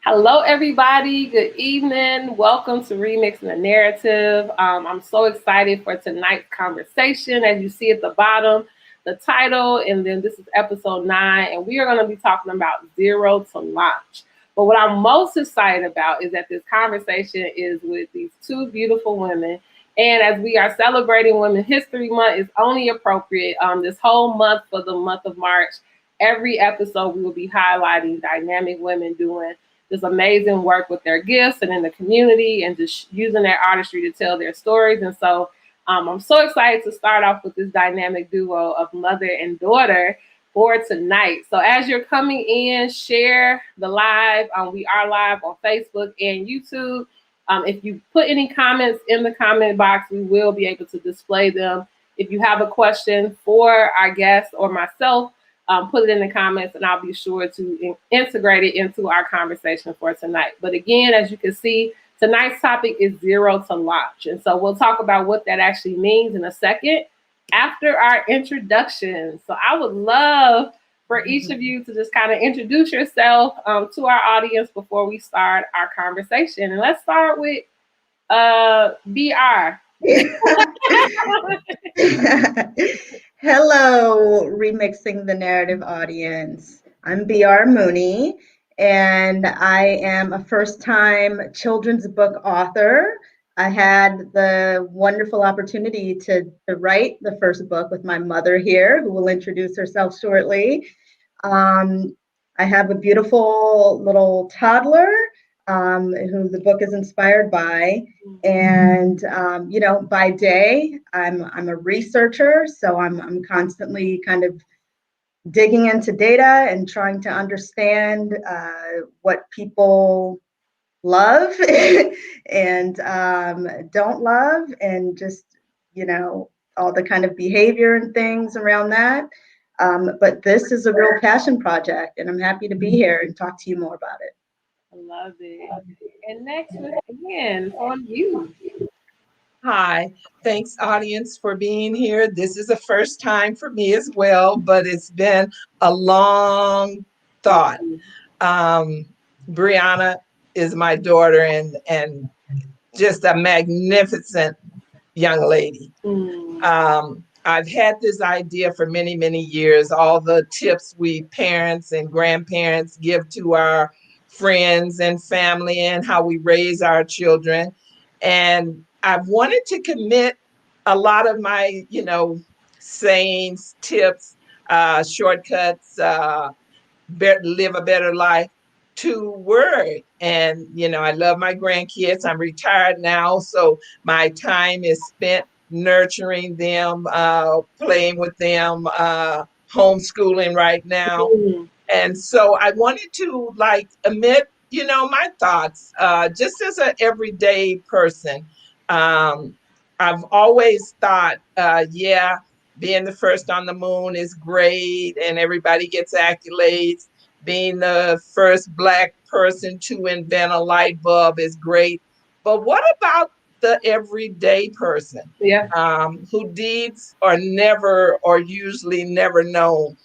Hello, everybody. Good evening. Welcome to Remixing the Narrative. I'm so excited for tonight's conversation. As you see at the bottom, the title, and then this is episode 9, and we are going to be talking about zero to launch. But what I'm most excited about is that this conversation is with these two beautiful women. And as we are celebrating Women's History Month, it's only appropriate this whole month for the month of March. Every episode, we will be highlighting dynamic women doing this amazing work with their gifts and in the community and just using their artistry to tell their stories. And so I'm so excited to start off with this dynamic duo of mother and daughter for tonight. So as you're coming in, share the live. We are live on Facebook and YouTube. If you put any comments in the comment box, we will be able to display them. If you have a question for our guest or myself, put it in the comments and I'll be sure to integrate it into our conversation for tonight. But again, as you can see, tonight's topic is zero to launch. And so we'll talk about what that actually means in a second after our introduction. So I would love for each of you to just kind of introduce yourself to our audience before we start our conversation. And let's start with BR. Hello, Remixing the Narrative audience. I'm B.R. Mooney, and I am a first-time children's book author. I had the wonderful opportunity to write the first book with my mother here, who will introduce herself shortly. I have a beautiful little toddler who the book is inspired by. And by day, I'm a researcher, so I'm constantly kind of digging into data and trying to understand what people love and don't love, and just all the kind of behavior and things around that. But this is a real passion project, and I'm happy to be here and talk to you more about it. I love it. And next, again, on you. Hi, thanks audience for being here. This is the first time for me as well, but it's been a long thought. Brianna is my daughter and just a magnificent young lady. I've had this idea for many, many years, all the tips we parents and grandparents give to our friends and family and how we raise our children. And I've wanted to commit a lot of my, sayings, tips, shortcuts, live a better life to word. And, I love my grandkids. I'm retired now, so my time is spent nurturing them, playing with them, homeschooling right now. And so I wanted to emit, my thoughts, just as an everyday person. I've always thought, being the first on the moon is great and everybody gets accolades. Being the first Black person to invent a light bulb is great. But what about the everyday person? Yeah. Who deeds are never or usually never known?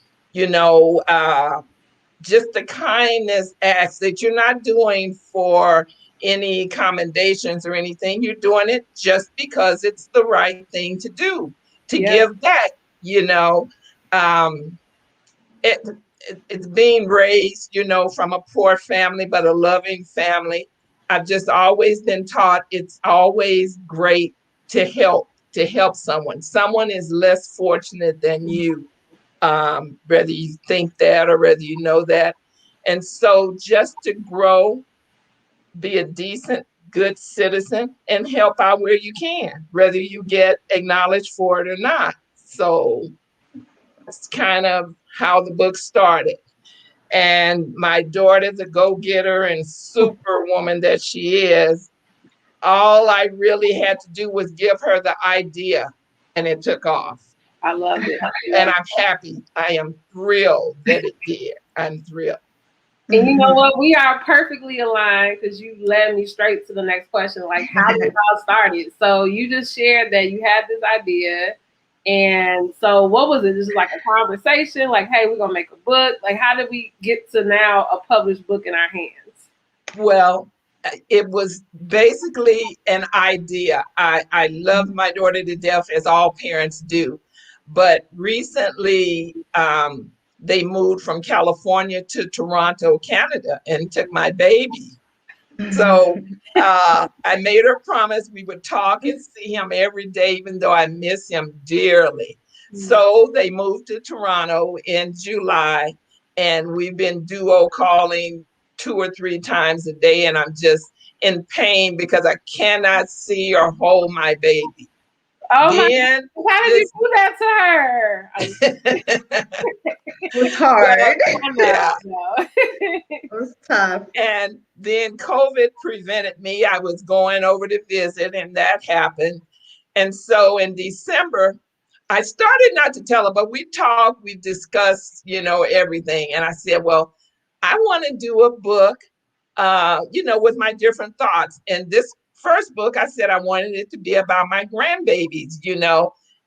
Just the kindness acts that you're not doing for any commendations or anything. You're doing it just because it's the right thing to do, to give back, it's being raised, from a poor family, but a loving family. I've just always been taught it's always great to help someone. Someone is less fortunate than you, whether you think that or whether you know that. And so just to grow, be a decent, good citizen and help out where you can, whether you get acknowledged for it or not. So that's kind of how the book started. And my daughter, the go-getter and superwoman that she is, all I really had to do was give her the idea and it took off. I love it. And I'm happy. I am thrilled that it did. I'm thrilled. And you know what? We are perfectly aligned because you led me straight to the next question. Like, how did it all started? So you just shared that you had this idea. And so what was it? Just like a conversation? Like, hey, we're going to make a book. Like, how did we get to now a published book in our hands? Well, it was basically an idea. I love my daughter to death, as all parents do. But recently, they moved from California to Toronto, Canada, and took my baby. So I made her promise we would talk and see him every day, even though I miss him dearly. So they moved to Toronto in July, and we've been duo calling 2 or 3 times a day. And I'm just in pain because I cannot see or hold my baby. Oh my! Then How did you this, do that to her? It was well, hard. I know. yeah. I know. It was tough. And then COVID prevented me. I was going over to visit, and that happened. And so in December, I started not to tell her, but we talked, we discussed, everything. And I said, well, I want to do a book, with my different thoughts. And this first book, I said I wanted it to be about my grandbabies.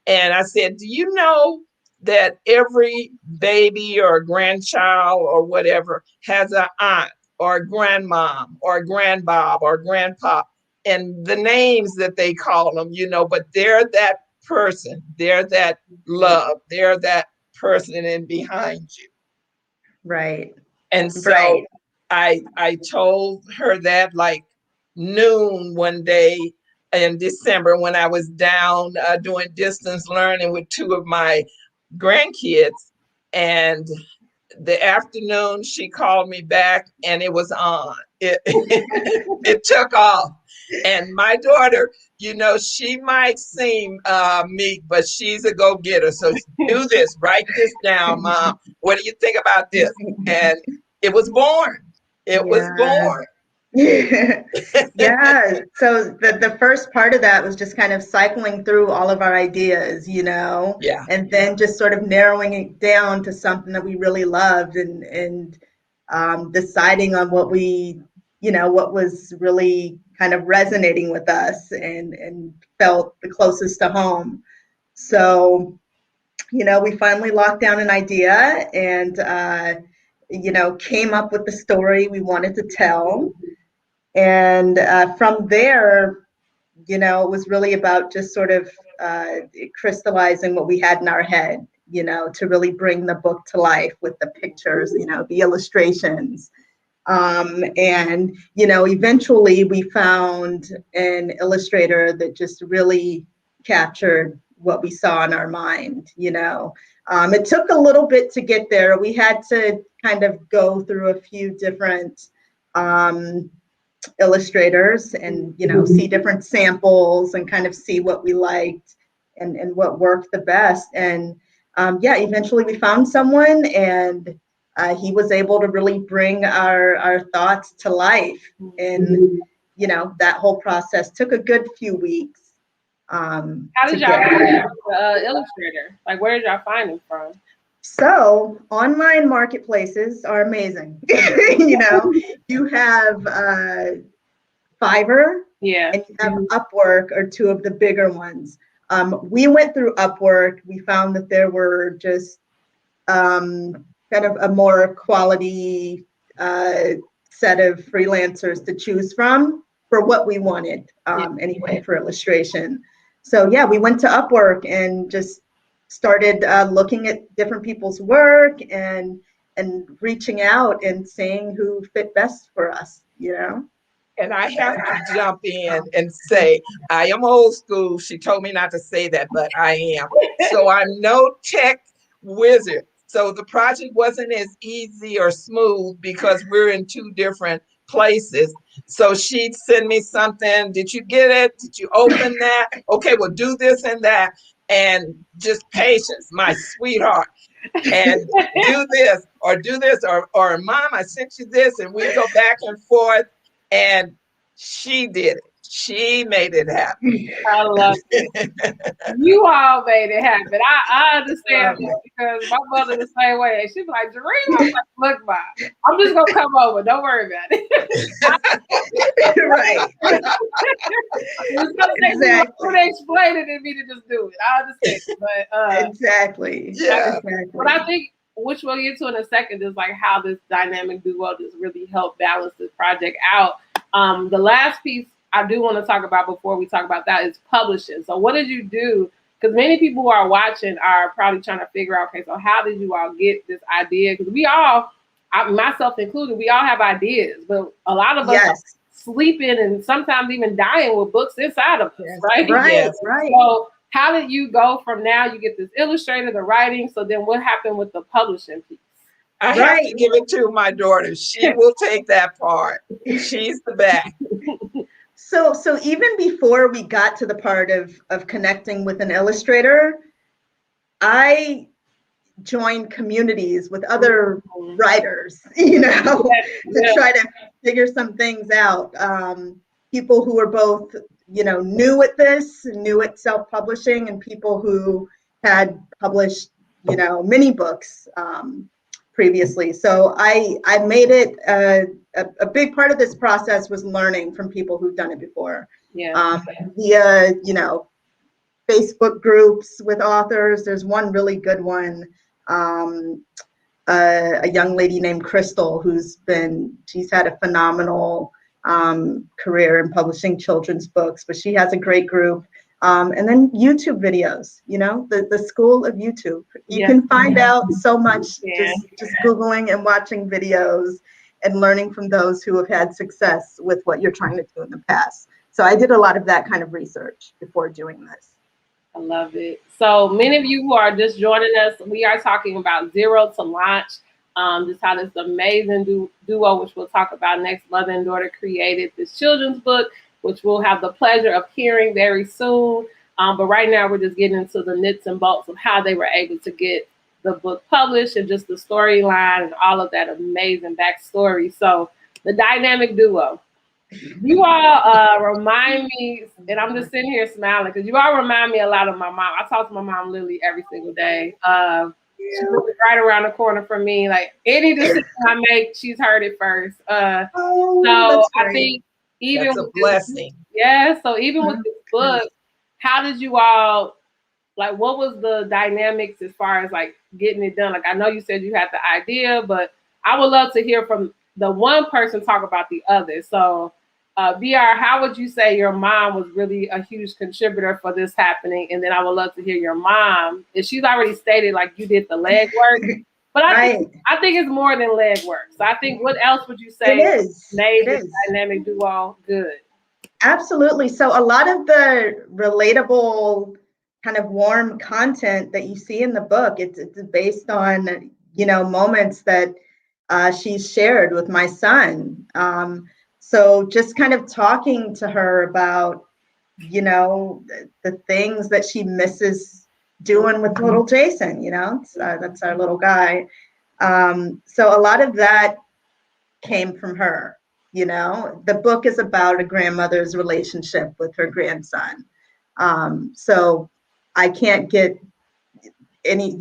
And I said, do you know that every baby or grandchild or whatever has an aunt or a grandmom or a grandbob or grandpa, and the names that they call them, but they're that person, they're that love, they're that person in behind you. Right. And so Right. I told her that like noon one day in December when I was down doing distance learning with 2 of my grandkids. And the afternoon she called me back and it was on. It took off. And my daughter, she might seem meek, but she's a go-getter. So do this, write this down, Mom. What do you think about this? And it was born. It was Yeah. born. Yeah. So the first part of that was just kind of cycling through all of our ideas, Yeah. and then just sort of narrowing it down to something that we really loved and deciding on what was really kind of resonating with us and felt the closest to home. So, we finally locked down an idea and, came up with the story we wanted to tell. And from there, it was really about just sort of crystallizing what we had in our head, to really bring the book to life with the pictures, the illustrations. And, eventually we found an illustrator that just really captured what we saw in our mind. It took a little bit to get there. We had to kind of go through a few different illustrators and see different samples and kind of see what we liked and what worked the best. And eventually we found someone and he was able to really bring our thoughts to life. And that whole process took a good few weeks. How did y'all find the illustrator? Like, where did y'all find him from? So online marketplaces are amazing. You have Fiverr, Yeah. and you have Upwork are two of the bigger ones. We went through Upwork. We found that there were just kind of a more quality set of freelancers to choose from for what we wanted anyway for illustration. So yeah, we went to Upwork and just started looking at different people's work and reaching out and seeing who fit best for us. And I have to jump in and say, I am old school. She told me not to say that, but I am. So I'm no tech wizard. So the project wasn't as easy or smooth because we're in 2 different places. So she'd send me something. Did you get it? Did you open that? Okay, well, do this and that. And just patience, my sweetheart. And do this or Mom, I sent you this. And we go back and forth. And she did it. She made it happen. I love it. You all made it happen. I understand that because my mother the same way. She's like, Jareen, I'm like, look, Mom, I'm just gonna come over. Don't worry about it. Right. It's gonna take me longer to explain it than me to just do it. I understand, but exactly. Yeah. But I think which we'll get to in a second, is like how this dynamic duo just really helped balance this project out. The last piece I do want to talk about before we talk about that is publishing. So what did you do? Because many people who are watching are probably trying to figure out, okay, so how did you all get this idea? Because we all, myself included, we all have ideas, but a lot of us are sleeping and sometimes even dying with books inside of us, right? Right. So how did you go from now? You get this illustrator, the writing. So then what happened with the publishing piece? I have to give it to my daughter. She will take that part. She's the back. So even before we got to the part of connecting with an illustrator, I joined communities with other writers, to try to figure some things out. People who were both, new at this, new at self-publishing, and people who had published, mini books previously. So I made it a big part of this process was learning from people who've done it before. Via, Facebook groups with authors. There's one really good one. A young lady named Crystal she's had a phenomenal career in publishing children's books, but she has a great group. And then YouTube videos, the school of YouTube. You can find out so much just Googling and watching videos and learning from those who have had success with what you're trying to do in the past. So I did a lot of that kind of research before doing this. I love it. So many of you who are just joining us, we are talking about Zero to Launch, just how this amazing duo, which we'll talk about next, mother and daughter, created this children's book, which we'll have the pleasure of hearing very soon. But right now we're just getting into the nuts and bolts of how they were able to get the book published and just the storyline and all of that amazing backstory. So the dynamic duo. You all remind me, and I'm just sitting here smiling because you all remind me a lot of my mom. I talk to my mom literally every single day. She's right around the corner from me. Like any decision I make, she's heard it first. So I think even that's a blessing. So even with this book, how did you all, like, what was the dynamics as far as like getting it done? Like, I know you said you had the idea, but I would love to hear from the one person talk about the other. So B.R, how would you say your mom was really a huge contributor for this happening? And then I would love to hear your mom. And she's already stated like you did the leg work, but I think it's more than leg work. So I think what else would you say made this dynamic duo good? Absolutely. So a lot of the relatable kind of warm content that you see in the book, it's based on, moments that she's shared with my son. So just kind of talking to her about, the things that she misses doing with little Jason, that's our little guy. So a lot of that came from her. The book is about a grandmother's relationship with her grandson. So I can't get any, she's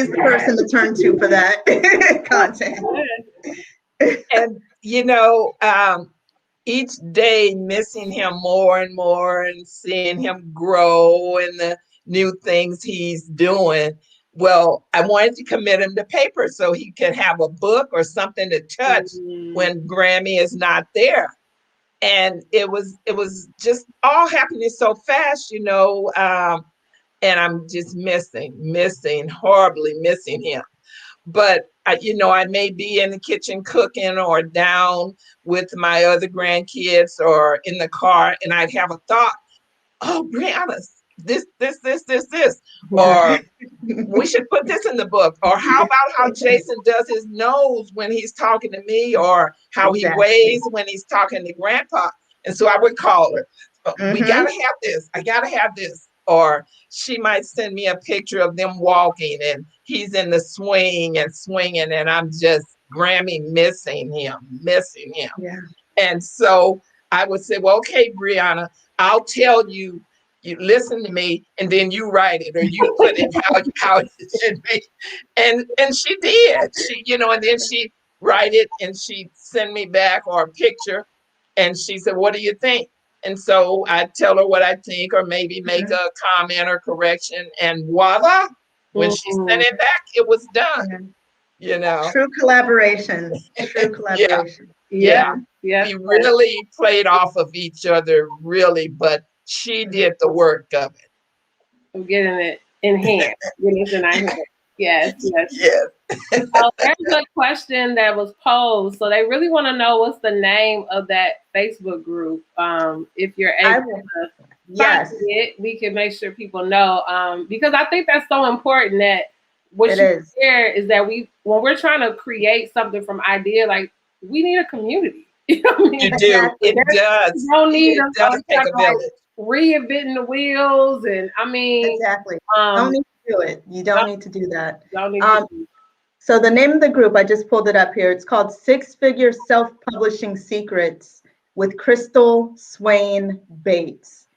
the person to turn to for that content. And, each day missing him more and more and seeing him grow and the new things he's doing. Well, I wanted to commit him to paper so he could have a book or something to touch when Grammy is not there. And it was just all happening so fast, and I'm just horribly missing him. But I may be in the kitchen cooking or down with my other grandkids or in the car, and I'd have a thought, oh, Brianna, this, or we should put this in the book. Or how about how Jason does his nose when he's talking to me, or how he waves when he's talking to Grandpa. And so I would call her, we gotta have this. I gotta have this. Or she might send me a picture of them walking and he's in the swing and swinging, and I'm just Grammy missing him. Yeah. And so I would say, well, okay, Brianna, I'll tell you, you listen to me, and then you write it or you put it how it should be. And she did. She, and then she'd write it and she'd send me back or a picture, and she said, what do you think? And so I tell her what I think, or maybe make a comment or correction, and voila, When she sent it back, it was done. You know. True collaboration. True collaboration. Yeah. Yes. We really played off of each other, really, but she did the work of it. I'm getting it in hand. Getting it in our hand. Yes. Yes. There's a question that was posed. So they really want to know what's the name of that Facebook group. If you're able to find it, we can make sure people know. Because I think that's so important that what you share is that when we're trying to create something from idea, like we need a community. You know what I mean? You do. It does. You don't need to take a village. Reinventing the wheels, and I mean, don't need to do it. You don't need to do that. Don't need to do So the name of the group, I just pulled it up here. It's called Six Figure Self-Publishing Secrets with Crystal Swain Bates,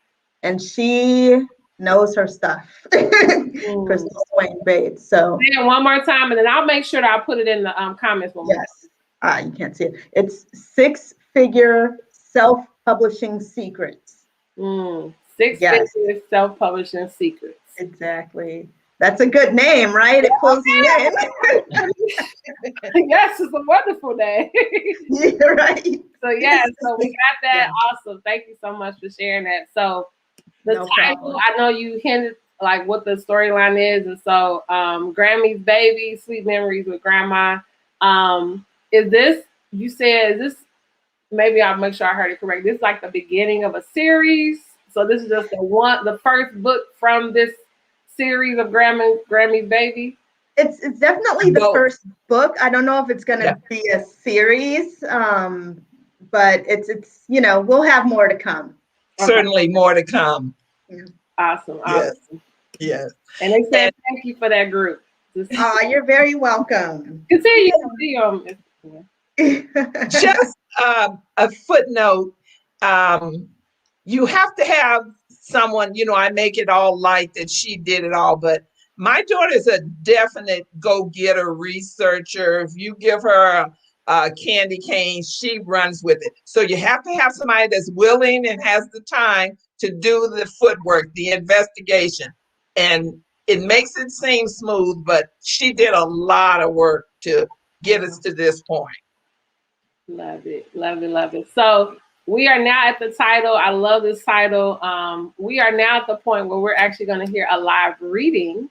and she knows her stuff. Crystal Swain Bates. So say it one more time, and then I'll make sure that I put it in the comments. You can't see it. It's Six Figure Self-Publishing Secrets. Six Figure Self-Publishing Secrets. Exactly. That's a good name, right? It pulls you in. Yes, it's a wonderful name. You're right. So so we got that. Awesome. Thank you so much for sharing that. So the title, I know you hinted like what the storyline is, and so Grammy's Baby, Sweet Memories with Grandma. Is this, you said, is this, maybe I'll make sure I heard it correct, this is like the beginning of a series? So this is just the first book from this series of Grammy's Baby? It's definitely the first book. I don't know if it's going to be a series, but it's we'll have more to come. Certainly more to come. Awesome. Yes. And they said thank you for that group. You're very welcome. Continue. Just a footnote. You have to have someone, I make it all light that she did it all, but my daughter's a definite go-getter researcher. If you give her a candy cane, she runs with it. So you have to have somebody that's willing and has the time to do the footwork, the investigation. And it makes it seem smooth, but she did a lot of work to get us to this point. Love it. So we are now at the title. I love this title. We are now at the point where we're actually going to hear a live reading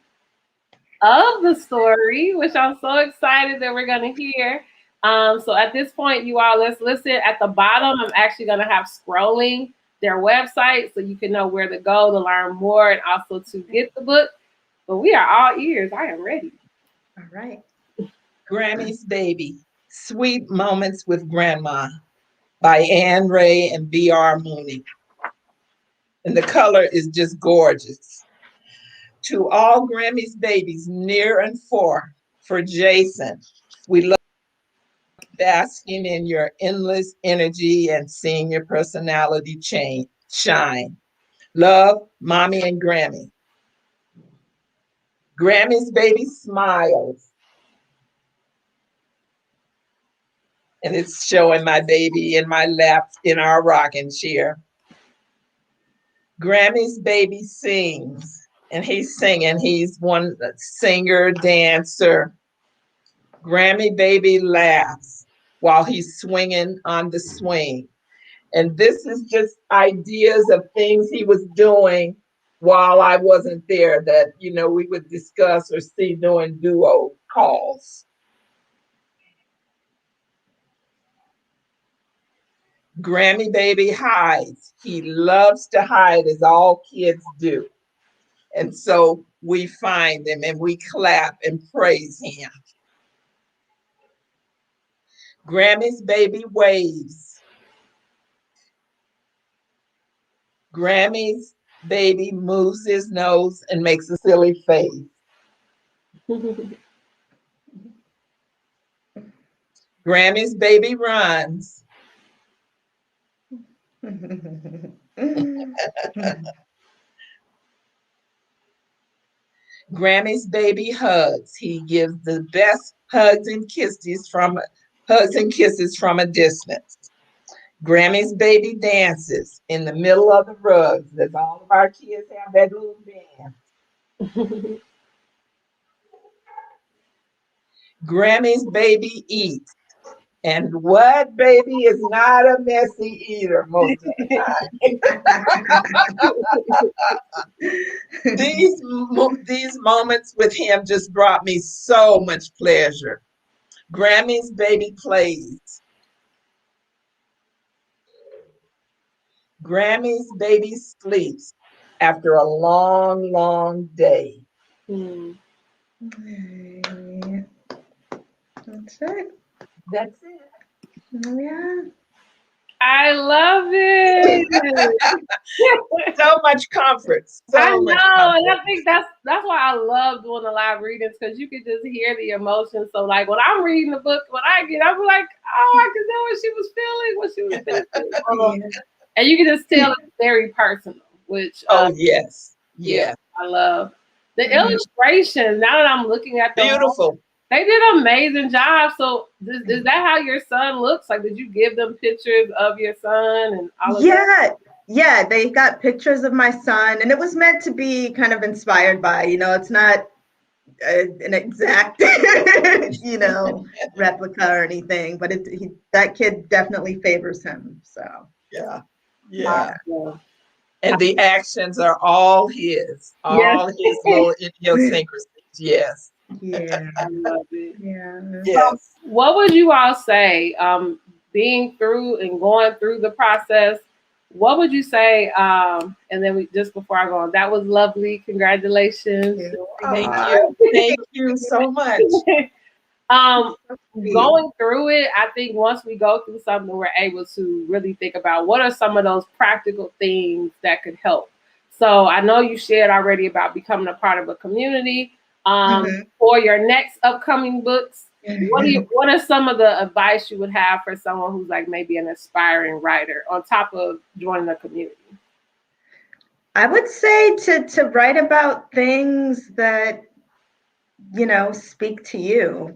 of the story, which I'm so excited that we're going to hear. So at this point, you all, let's listen. At the bottom, I'm actually going to have scrolling their website so you can know where to go to learn more and also to get the book. But we are all ears. I am ready. All right. Grammy's Baby, Sweet Moments with Grandma by Ann Ray and B.R. Mooney. And the color is just gorgeous. To all Grammy's babies near and far, for Jason, we love basking in your endless energy and seeing your personality shine. Love, Mommy and Grammy. Grammy's Baby smiles. And it's showing my baby in my lap in our rocking chair. Grammy's Baby sings, and he's singing. He's one singer, dancer. Grammy Baby laughs while he's swinging on the swing. And this is just ideas of things he was doing while I wasn't there that, we would discuss or see doing duo calls. Grammy Baby hides. He loves to hide as all kids do. And so we find him and we clap and praise him. Grammy's Baby waves. Grammy's Baby moves his nose and makes a silly face. Grammy's Baby runs. Grammy's Baby hugs. He gives the best hugs and kisses from a distance. Grammy's Baby dances in the middle of the rugs, as all of our kids have that little dance. Grammy's baby eats. And what baby is not a messy eater most of the time? These moments with him just brought me so much pleasure. Grammy's baby plays. Grammy's baby sleeps after a long, long day. That's it. That's it. Oh, yeah. I love it. So much comfort. I So much know, comfort. and I think that's why I love doing the live readings, because you can just hear the emotion. So like when I'm reading the book, when I get, I'm like, oh, I can know what she was feeling. And you can just tell it's very personal, which yes. yeah, I love the illustrations. Now that I'm looking at them, Beautiful. they did an amazing job. So is that how your son looks? Like, did you give them pictures of your son and all of that? Yeah, they got pictures of my son, and it was meant to be kind of inspired by, it's not an exact, replica or anything, but that kid definitely favors him. So Yeah. And the Yeah. actions are all his little idiosyncrasies. Yes. Yeah. I love it. Yeah. Yes. What would you all say, being through and going through the process? What would you say? And then just before I go on, that was lovely. Congratulations. Thank you. Thank you so much. Going through it, I think once we go through something, we're able to really think about what are some of those practical things that could help. So I know you shared already about becoming a part of a community. For your next upcoming books, what are some of the advice you would have for someone who's like maybe an aspiring writer on top of joining a community? I would say to write about things that speak to you.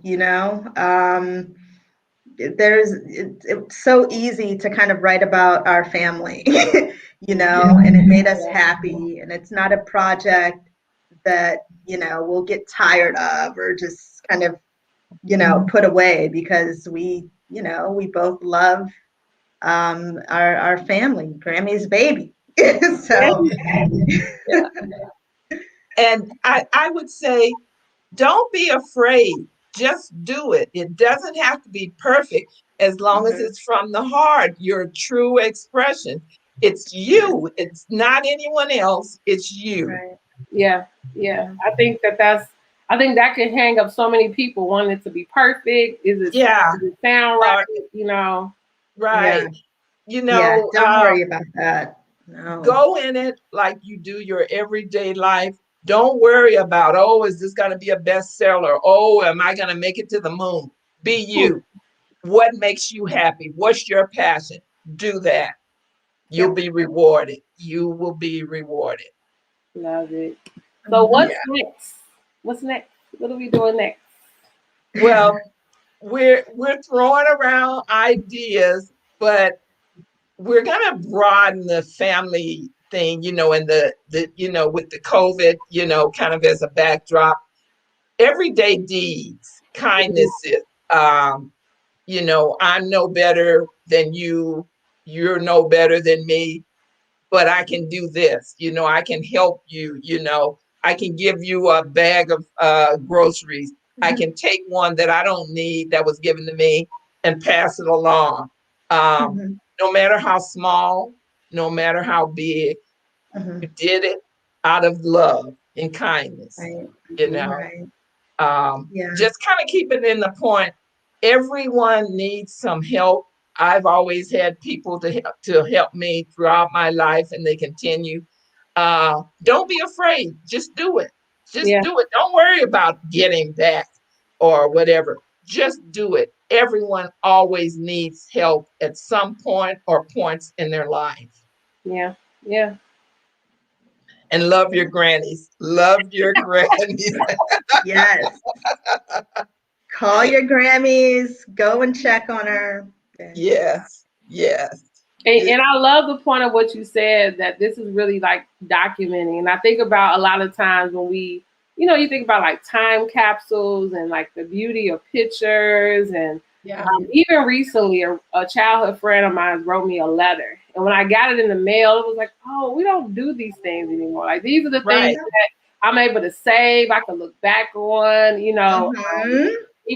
It's so easy to kind of write about our family, and it made us happy, and it's not a project that we'll get tired of or just kind of put away, because we both love our family, Grammy's baby. So Yeah. And I would say, don't be afraid. Just do it. It doesn't have to be perfect as long as it's from the heart, your true expression. It's you. It's not anyone else. It's you. Right. Yeah. I think I think that can hang up so many people wanting it to be perfect. Does it sound right? Right. Yeah. Don't worry about that. No. Go in it like you do your everyday life. Don't worry about, oh, is this going to be a bestseller? Oh, am I going to make it to the moon? Be you. What makes you happy? What's your passion? Do that. You'll be rewarded. You will be rewarded. Love it. So what's next? What's next? What are we doing next? Well, we're throwing around ideas, but we're gonna broaden the family thing, and the with the COVID, kind of as a backdrop. Everyday deeds, kindnesses. I'm no better than you. You're no better than me, but I can do this. I can help you. I can give you a bag of groceries. I can take one that I don't need that was given to me and pass it along. No matter how small, no matter how big, you did it out of love and kindness. Right. Just kind of keep it in the point. Everyone needs some help. I've always had people to help me throughout my life, and they continue. Don't be afraid. Just do it. Just do it. Don't worry about getting back or whatever. Just do it. Everyone always needs help at some point or points in their life. Yeah. And love your grannies. Love your grannies. Yes. Call your Grammys. Go and check on her. Yes. And I love the point of what you said, that this is really like documenting. And I think about a lot of times when we you think about like time capsules and like the beauty of pictures. And even recently, a childhood friend of mine wrote me a letter. And when I got it in the mail, it was like, oh, we don't do these things anymore. Like, these are the things that I'm able to save. I can look back on, even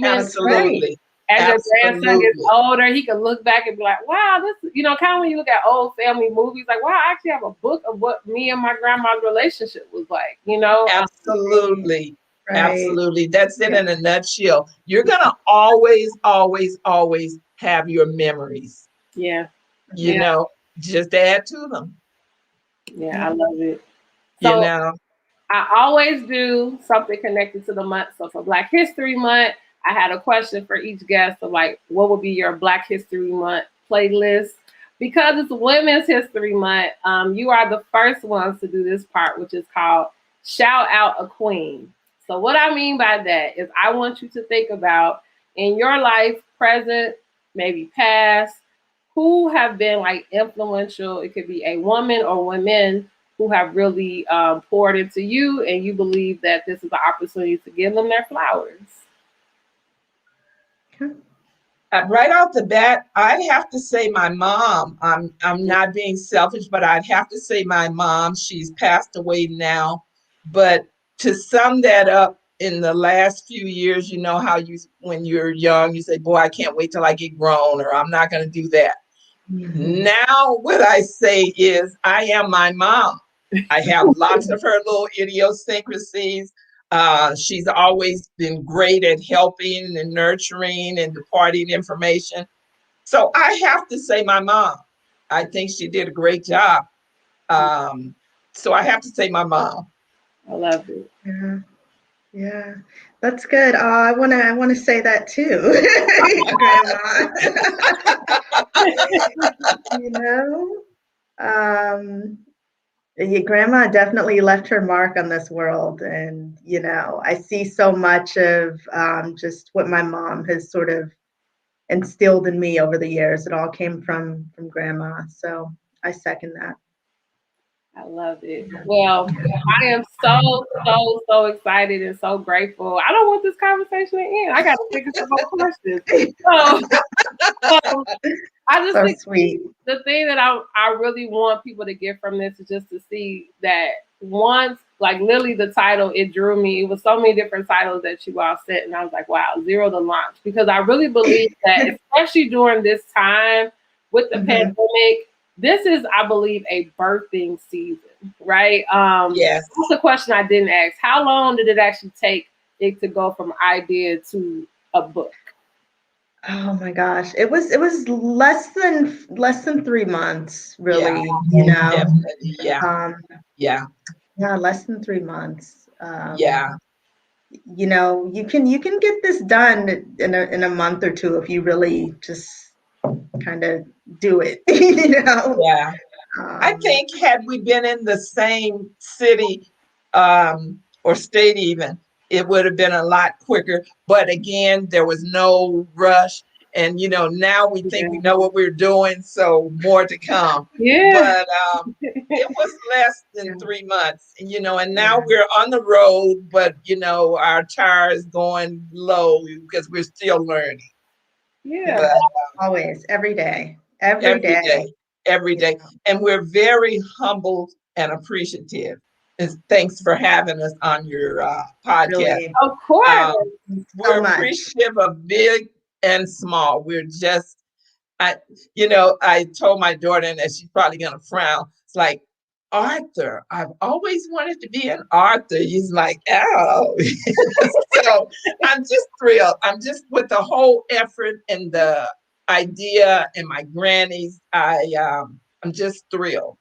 Absolutely. as your grandson gets older, he can look back and be like, wow, this, kind of when you look at old family movies, like, wow, I actually have a book of what me and my grandma's relationship was like, Absolutely. Right. Absolutely. That's it in a nutshell. You're going to always, always, always have your memories. Yeah. Just add to them. Yeah, I love it. So, I always do something connected to the month. So for Black History Month, I had a question for each guest of like, what would be your Black History Month playlist? Because it's Women's History Month, you are the first ones to do this part, which is called Shout Out a Queen. So what I mean by that is I want you to think about in your life, present, maybe past, who have been like influential. It could be a woman or women who have really poured into you, and you believe that this is an opportunity to give them their flowers. Right off the bat, I'd have to say my mom. I'm not being selfish, but I'd have to say my mom. She's passed away now. But to sum that up, in the last few years, you know how when you're young, you say, boy, I can't wait till I get grown, or I'm not going to do that. Mm-hmm. Now, what I say is, I am my mom. I have lots of her little idiosyncrasies. She's always been great at helping and nurturing and departing information. So I have to say my mom. I think she did a great job. So I have to say my mom. I love it. Yeah, that's good. I wanna say that too, Grandma. Your grandma definitely left her mark on this world, and I see so much of just what my mom has sort of instilled in me over the years. It all came from grandma, so I second that. I love it. Well, I am so excited and so grateful. I don't want this conversation to end. I got to think of some more questions. So I just think sweet. The thing that I really want people to get from this is just to see that once, like literally the title, it drew me. It was so many different titles that you all set, and I was like, wow, zero to launch. Because I really believe that, especially during this time with the pandemic, this is, I believe, a birthing season, right? Yes. That's the question I didn't ask. How long did it actually take it to go from idea to a book? Oh my gosh, it was less than 3 months, really. Definitely. Less than 3 months. You can get this done in a month or two if you really just kind of do it. Yeah. I think had we been in the same city or state even, it would have been a lot quicker. But again, there was no rush. And, now we think we know what we're doing, so more to come. Yeah. But it was less than 3 months, and now we're on the road, but, our tire is going low because we're still learning. Yeah. But, always, every day. Every day. And we're very humbled and appreciative. Thanks for having us on your podcast. Really? Of course. We're appreciative of big and small. We're just, I told my daughter, and she's probably going to frown. It's like, Arthur, I've always wanted to be an author. He's like, oh. So I'm just thrilled. I'm just with the whole effort and the idea and my grannies. I'm just thrilled.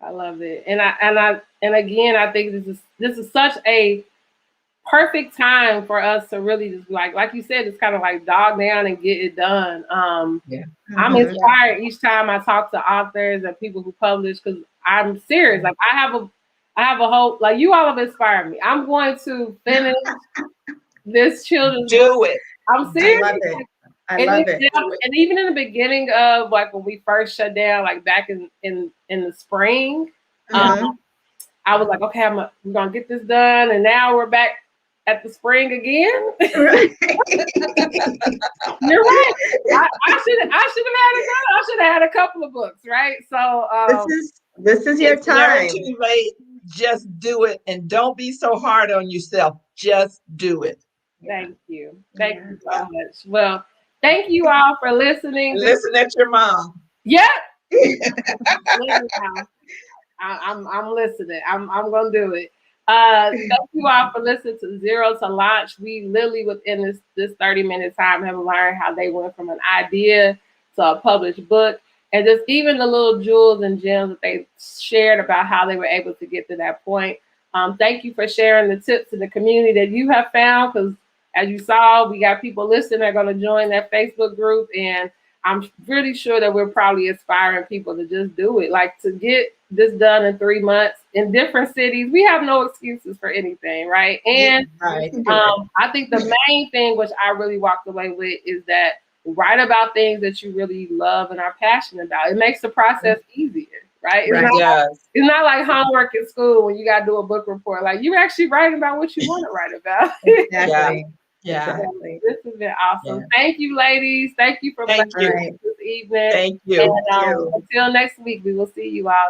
I love it. And again, I think this is such a perfect time for us to really just like you said, it's kind of like dog down and get it done. I'm inspired each time I talk to authors and people who publish, because I'm serious. Like I have a hope. Like you all have inspired me. I'm going to finish this children's book. It. I'm serious. I love it. I love it. And even in the beginning of like when we first shut down, like back in the spring, I was like, okay, we're gonna get this done, and now we're back at the spring again. Right. You're right. I should have had a couple of books, right? So this is your It's never time. too late. Just do it, and don't be so hard on yourself. Just do it. thank you. Thank you so much. Well, thank you all for listening. Listen at your mom. Yeah. I'm listening. I'm gonna do it. Thank you all for listening to Zero to Launch. We literally within this 30-minute time have learned how they went from an idea to a published book, and just even the little jewels and gems that they shared about how they were able to get to that point. Thank you for sharing the tips in the community that you have found, because as you saw, we got people listening that are going to join that Facebook group, and I'm really sure that we're probably inspiring people to just do it. Like, to get this done in 3 months in different cities, we have no excuses for anything, right? And Right. I think the main thing which I really walked away with is that write about things that you really love and are passionate about. It makes the process easier, right? It's not like homework in school when you got to do a book report. Like, you're actually writing about what you want to write about. Exactly. Yeah. Exactly. This has been awesome. Thank you, ladies. Thank you for Thank you. this evening. Thank you. And until next week, we will see you all.